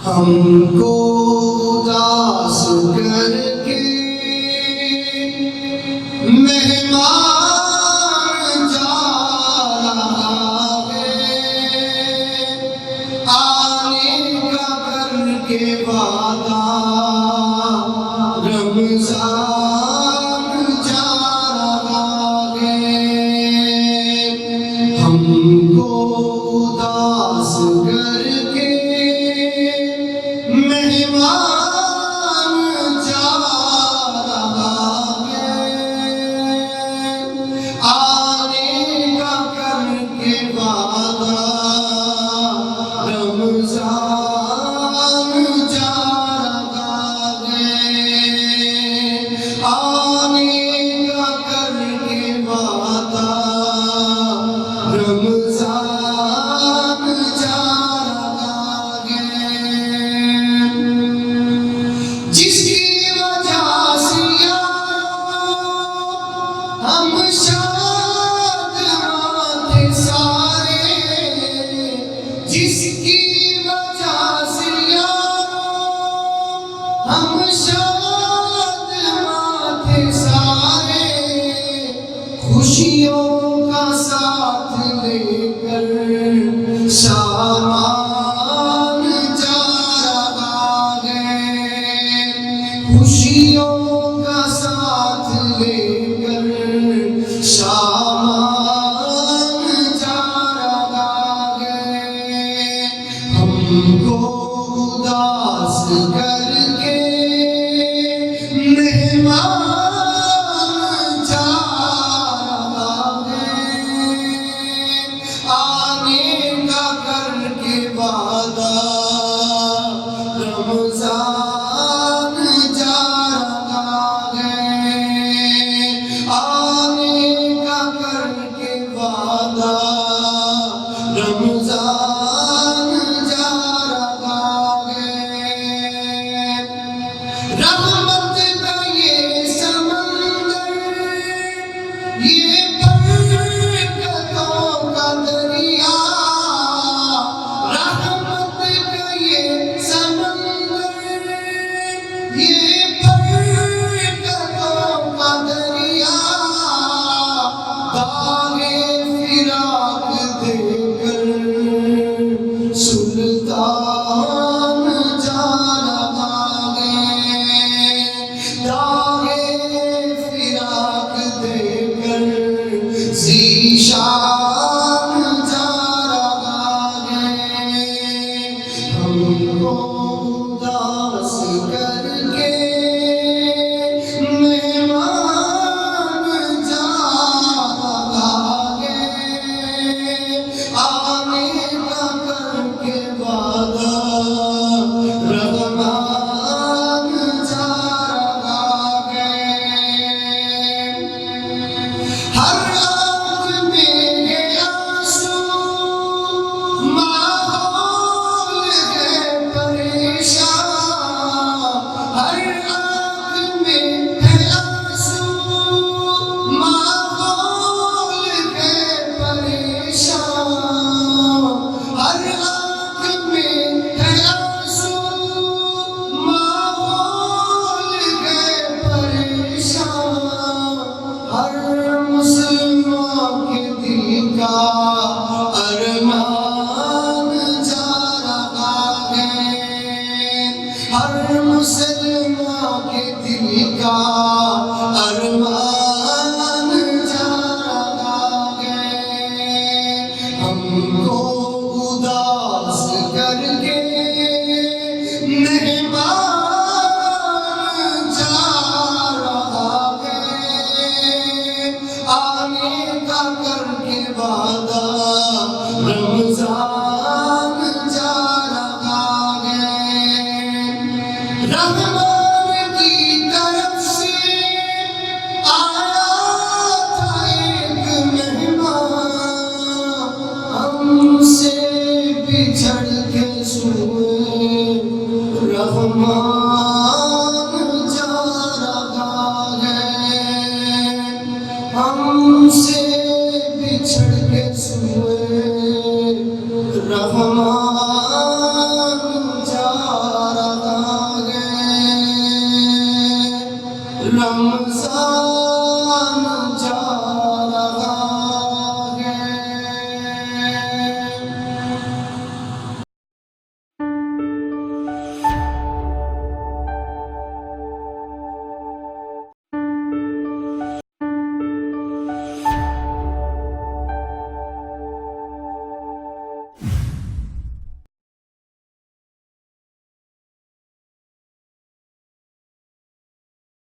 हमको उदास करके मेहमान जा रहा है, आने का करके वादा रमजान जा रहा है। हमको उदास करके मेहमान जा रहा है, आने का करके वादा रमजान जा रहा है, आने का करके वादा रमजान जा रहा है। जिसकी वजह से हम शाद थे सारे, जिसकी वजह से हम शाद थे सारे, खुशियों का साथ लेकर सामान जा रहा है, खुशियों का साथ लेकर सामान जा रहा है। हमको उदास करके मेहमान जा रहा है, आने का करके वादा रमजान जा रहा है, आने का करके वादा रमजान जा रहा है। रहमत का ये समंदर, ये बरकतों का दरिया, रहमत का ये समंदर, ये बरकतों का दरिया, दागे फिराक देकर सुल्तान जा रहा है, दागे फिराक देकर ज़ीशान जा रहा है। हमको उदास करके मेहमान जा रहा है, आने का करके वादा रहमान जा रहा है। हर रात में रमजान